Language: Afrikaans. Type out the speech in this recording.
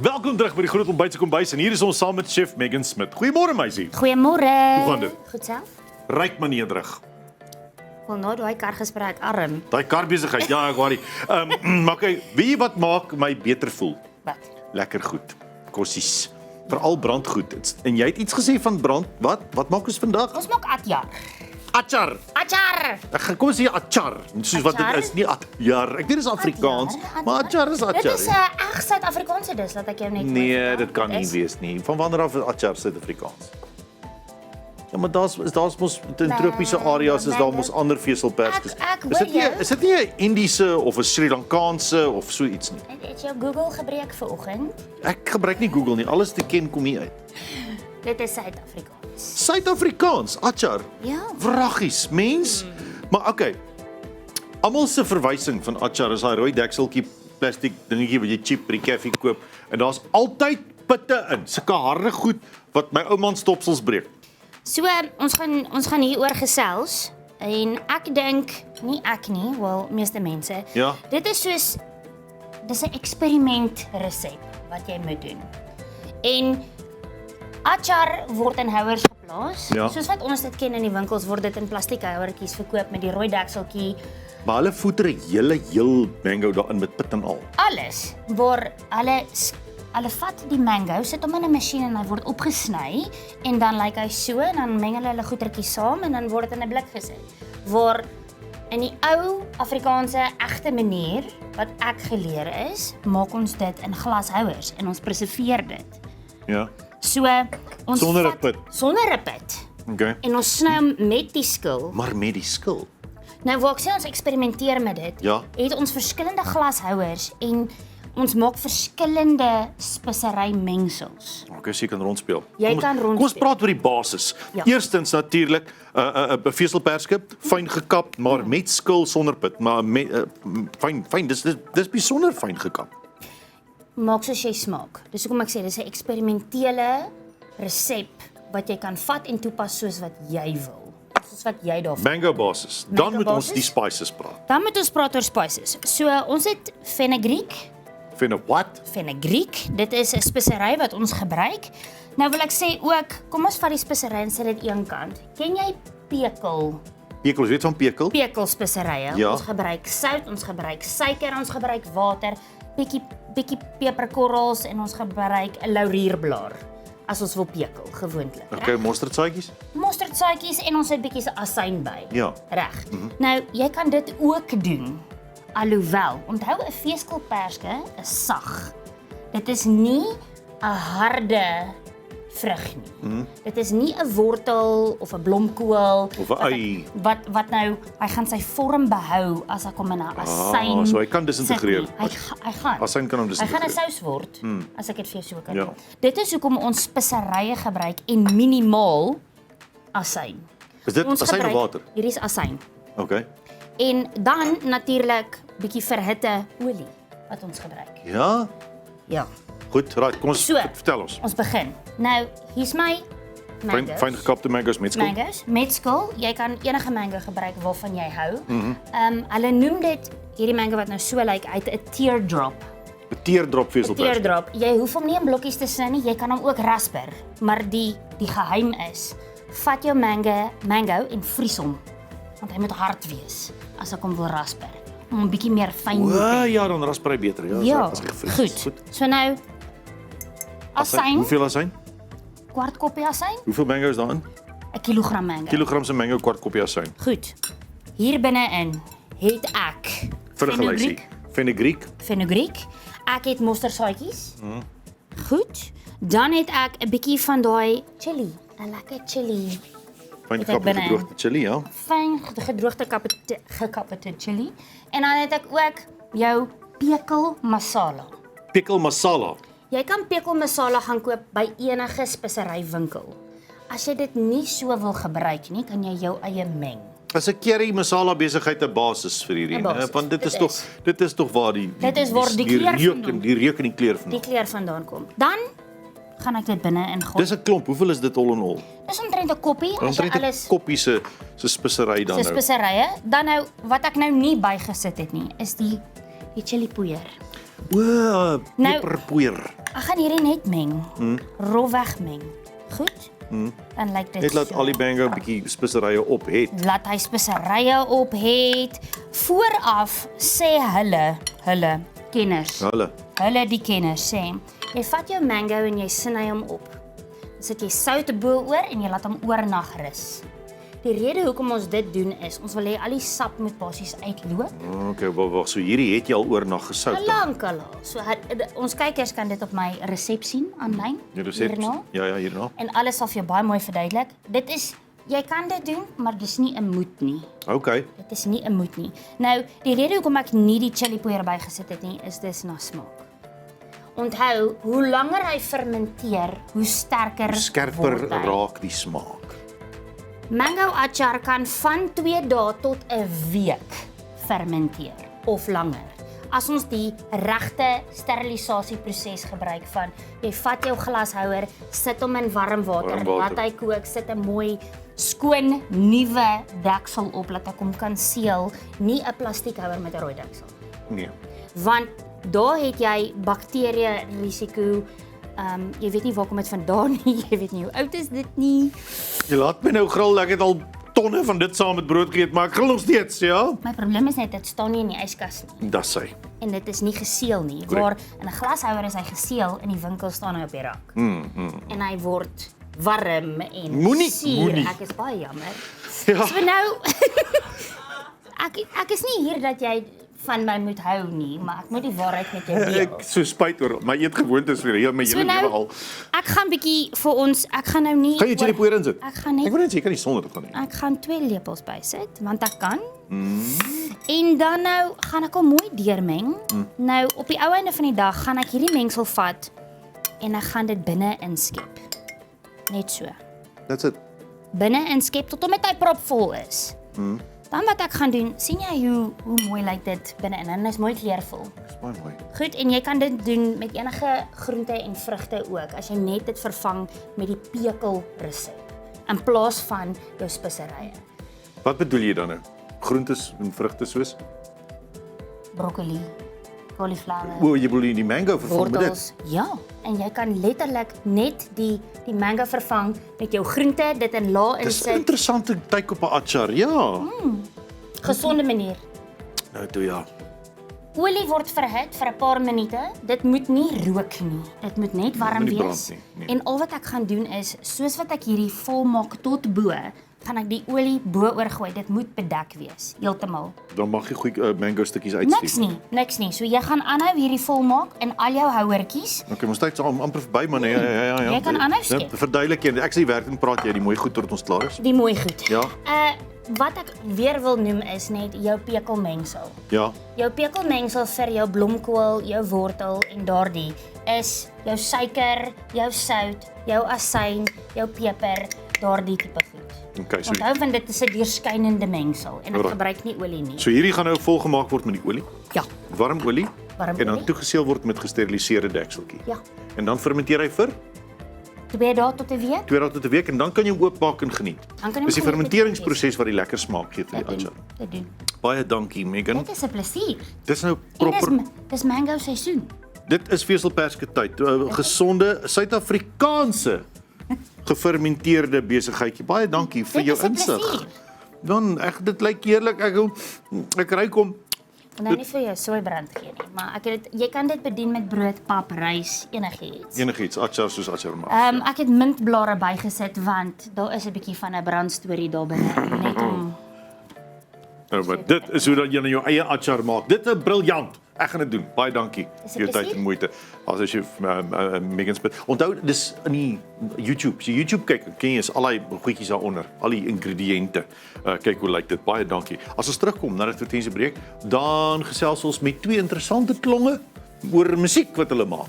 Welkom terug by die Groot Ontbytse Kombuis en hier is ons saam met chef Megan Smit. Goeiemôre meisie. Goeiemôre. Hoe gaan dit? Goed self? Ryk maar nederig. Wel nou daai kargesprek arm. Daai karbesigheid, ja, ek worry. Maar kyk, weet jy wat maak my beter voel? Wat? Lekker goed. Kossies. Veral brandgoed. En jy het iets gesê van brand. Wat maak ons vandag? Ons maak atjar. Achar. Atjar. Kom ons sê achar, soos wat dit is, nie atjar. Ek weet dit is Afrikaans, maar achar is achar. Dit is 'n reg Suid-Afrikaanse dis wat ek jou net Nee, dit kan nie wees nie. Van wanneer af is achar Suid-Afrikaans? Ja, maar daar's mos in tropiese areas is daar mos ander veselperskes. Ek hoor jou. Is dit nie 'n Indiese of 'n Sri Lankaanse of so iets nie? Het jy Google gebruik vanoggend? Ek gebruik nie Google nie. Alles te ken kom hier uit. Dit is Suid-Afrikaans. Suid-Afrikaans, achar. Ja. Vraggies, mens. Maar okay. Almal se verwysing van achar is daai rooi dekseltjie plastiek dingetjie wat jy cheap by die koffie koop en daar's altyd pitte in. Sulke harde goed wat my ouma se stopsels breek. So ons gaan hieroor gesels en ek dink nie ek nie, wel meeste mense. Ja. Dis 'n eksperiment resep wat jy moet doen. En achar word in houers geplaas. Ja. Soos wat ons dit ken in die winkels word dit in plastiek houertjies verkoop met die rooi dekseltjie. Maar hulle voeder 'n heel mango daarin met pit en al. Alles waar hulle vat die mango, sit hom in 'n masjien en hy word opgesny en dan lyk hy so en dan meng hulle goedertjies saam en dan word dit in 'n blik gesit. Waar in die ou Afrikaanse egte manier wat ek geleer is, maak ons dit in glashouers en ons preserveer dit. Ja. So ons Sonder 'n vat- pit. Sonder 'n pit. Okay. En ons sny hom met die skil. Maar met die skil. Nou waar ek sê ons eksperimenteer met dit, Ja. het ons verskillende glashouers en ons maak verskillende spesery mengsels. Okay, so jy kan rondspeel. Jy Kom kan ons rondspeel. praat oor die basis. Ja. Eerstens natuurlik 'n veselperske, fyn gekap, maar met skil sonder pit, maar fyn, dis besonder fyn gekap. Maak soos jy smaak. Dis hoekom ek sê dis 'n eksperimentele resep wat jy kan vat en toepas soos wat jy wil. Soos wat jy daarvan. Mango basis. Dan Mango moet ons basis? die spices praat. Dan moet ons praat oor spices. So ons het fenugreek. Vind what? Fenugreek, dit is 'n spesery wat ons gebruik. Nou wil ek sê ook, kom ons vat die spesery en sit dit eenkant. Ken jy pekel? Pekel, jy weet van pekel? Pekelspesserye. Ja. Ons gebruik sout, ons gebruik suiker, ons gebruik water, bietjie peperkorrels en ons gebruik 'n laurierblaar as ons wil pekel gewoonlik. Okay, mosterdsaadjies? Mosterdsaadjies en ons het bietjie se asyn by. Ja. Reg. Nou, jy kan dit ook doen. Alhoewel, onthou 'n veeskelperske is sag. Dit is nie 'n harde vrug nie. Dit is nie 'n wortel of 'n blomkool Of 'n ei. wat nou hy gaan sy vorm behou as ek hom in 'n asyn. So hy kan disintegreer. sit nie. Hy gaan. Asyn kan hom Hy gaan 'n disintegreer. sous word as ek dit vir jou so kan Ja. doen. Dit is hoekom ons speserye gebruik en minimaal asyn. Is dit Ons asyn of gebruik- water? Hierdie is asyn. Okay. En dan natuurlik bietjie verhitte olie wat ons gebruik. Ja. Ja. Goed, right, kom ons So. vertel ons. Ons begin. Nou, hier's my mangoes. Fyn gekapte mangoes met skil. Mangoes met skil. Jy kan enige mango gebruik waarvan jy hou. Hulle noem dit hierdie mango wat nou so lyk uit 'n teardrop. 'n Teardrop veselperske. Teardrop. Jy hoef hom nie in blokkies te sny nie, jy kan hom ook rasper. Maar die geheim is, vat jou mango en vries hom. Want hy moet hard wees as ek hom wil rasper. Om 'n bietjie meer fyn te O, hê. ja, dan rasper hy beter. Ja, Ja, as hy gevries is. goed. So nou asyn, Hoeveel asyn? kwart koppie asyn, Hoeveel mango is daarin? 'n kilogram mango. Kilogram se mango, kwart koppie asyn. Goed. Hier binne-in het ek Vergelysie. fenugreek. Ek het mosterdsaadjies. Goed. Dan het ek 'n bietjie van daai chili, 'n lekker chili. Fyn Het ek gekapte binne. gedroogde chili, ja. Fyn gedroogde gekapte chili. En dan het ek ook jou pekel masala. Pickle masala. Jy kan pekel masala gaan koop by enige speserywinkel. As jy dit nie so wil gebruik nie, kan jy jou eie meng. As 'n curry masala besigheid 'n basis vir hierdie, 'n basis, né? Want dit dit is tog waar die Dit is waar die kleur reuk vandaan- en die reuk en die kleur Die vandaan. kleur vandaan kom. Dan gaan ek dit binne ingooi. Dis 'n klomp. Hoeveel is dit al in al? Dis omtrent 'n koppie as jy Omtrent 'n alles koppie se spesery dan se nou. speserye. Dan nou wat ek nou nie bygesit het nie, is die chili poeier. O, Nou- peperpoeier. Ek gaan hierdie net meng. Rofweg meng. Goed? Dan lyk dit Net laat so. al die mango 'n bietjie speserye op het. Laat hy speserye op het. Vooraf sê hulle kenners. Hulle die kenners sê, jy vat jou mango en jy sny hom op. Dan sit jy sout bo-oor en jy laat hom oornag rus. Die rede hoekom ons dit doen is, ons wil hê al die sap moet basies uitloop. Okay, wag, so hierdie het jy al oornag gesout. Lankal al. So ons kykers kan dit op my resep sien aanlyn. Die resep. Hierna. Ja, hierna. En alles sal vir jou baie mooi verduidelik. Dit is jy kan dit doen, maar dis nie 'n moet nie. Okay. Dit is nie 'n moet nie. Nou, die rede hoekom ek nie die chili poeier bygesit het nie, is dis na smaak. Onthou, hoe langer hy fermenteer, hoe sterker Skerper word hy. raak die smaak. Mango achar kan van 2 dae tot 'n week fermenteer of langer. As ons die regte sterilisasieproses gebruik van jy vat jou glashouer, sit hom in warm water, laat hy kook, sit 'n mooi skoon nuwe deksel op laat ek hom kan seël, nie 'n plastiekhouer met 'n rooi deksel. Nee. Want daar het jy bakterie risiko. Jy weet nie waar kom dit vandaan nie, jy weet nie hoe oud is dit nie. Jy laat my nou gril, ek het al tonne van dit saam met brood geëet, maar ek gril nog steeds, ja? My probleem is net dit staan nie in die yskas nie. Dis hy. En dit is nie geseël nie. Waar in 'n glashouer is hy geseël, in die winkel staan hy op die rak. En hy word warm en Moenie. suur. Ek is baie jammer. Ja. So nou ek is nie hier dat jy van my moet hou nie, maar ek moet die waarheid met jou deel. Ek so spyt oor my eetgewoontes vir heel my hele lewe al. Ek gaan bietjie vir ons, ek gaan nou nie Gaan jy chili poeier insit? Ek gaan net Ek wil net sê jy kan nie sonder dit gaan nie. Ek gaan 2 lepels bysit, want ek kan. En dan nou gaan ek hom mooi deurmeng. Nou op die ou einde van die dag gaan ek hierdie mengsel vat en ek gaan dit binne inskep. Net so. That's it. Binne inskep tot met hy propvol is. Dan wat ek gaan doen, sien jy hoe mooi lyk dit binne-in en hy's mooi kleurvol. Dis baie mooi. Goed, en jy kan dit doen met enige groente en vrugte ook, as jy net dit vervang met die pekel resep, in plaas van jou speserye. Wat bedoel jy dan nou? Groentes en vrugte soos? Broccoli, cauliflower, O, jy bedoel die mango vervang met dit? wortels. Ja, en jy kan letterlik net die mango vervang met jou groente, dit in lae Dis 'n insit. interessante take op 'n achar. Ja. Gesonde manier. Nou toe ja. Olie word verhit vir 'n paar minute. Dit moet nie rook nie. Dit moet net warm Moet nie wees. brand nie, nee. En al wat ek gaan doen is, soos wat ek hierdie vol maak tot bo, gaan ek die olie bo-oor gooi. Dit moet bedek wees, heeltemal. Dan mag jy goeie mango stukkies uitsteek. Niks nie. So jy gaan aanhou hierdie vol maak in al jou houertjies. Okay, ons tyd is amper verby man. Ja. Jy kan aanhou skep. Verduidelik jy. Ek sê werk en praat jy die mooi goed tot ons klaar is. Die mooi goed. Ja. Wat ek weer wil noem is net jou pekelmengsel. Ja. Jou pekelmengsel vir jou blomkool, jou wortel en daardie is jou suiker, jou sout, jou asyn, jou peper, daardie tipe goed. Okay, so Onthou van dit is 'n deurskynende mengsel en ek Alright. gebruik nie olie nie. so hierdie gaan nou volgemaak word met die olie, Ja, warm olie warm en dan olie. toegeseël word met gesteriliseerde dekseltjie. Ja. En dan fermenteer hy vir 2 dae tot 'n week. 2 dae tot 'n week en dan kan jy hom oopmaak en geniet. Dan kan jy Dis die hom geniet. fermenteringsproses wat die lekker smaak gee vir die Dit achar. doen. Dit doen. Baie dankie Megan. Dit is 'n plesier. Dis nou En proper. dis mango seisoen. Dit is veselperske tyd. Gesonde Suid-Afrikaanse gefermenteerde besigheidjie. Baie dankie vir Dit jou is 'n insig. plesier. Dan dit lyk heerlik. Ek ruik hom. Nou nie vir jou soeibrand gee nie, maar ek het dit jy kan dit bedien met brood, pap, rys, enigiets. Enigiets, achar soos achar maak. Ek het mintblare bygesit want daar is 'n bietjie van 'n brandstorie daar binne net om Nou, maar dit is hoe dat jy nou jou eie achar maak. Dit is briljant. Ek gaan dit doen. Baie dankie Is vir jou dit tyd plesier? en moeite. As jy Megan spit. Onthou dis in die YouTube. As jy YouTube kyk, ken jy is al die goedjies daaronder, al die ingrediënte. Kyk hoe lyk dit. Baie dankie. As ons terugkom na die advertensiebreek, dan gesels ons met 2 interessante klonge oor musiek wat hulle maak.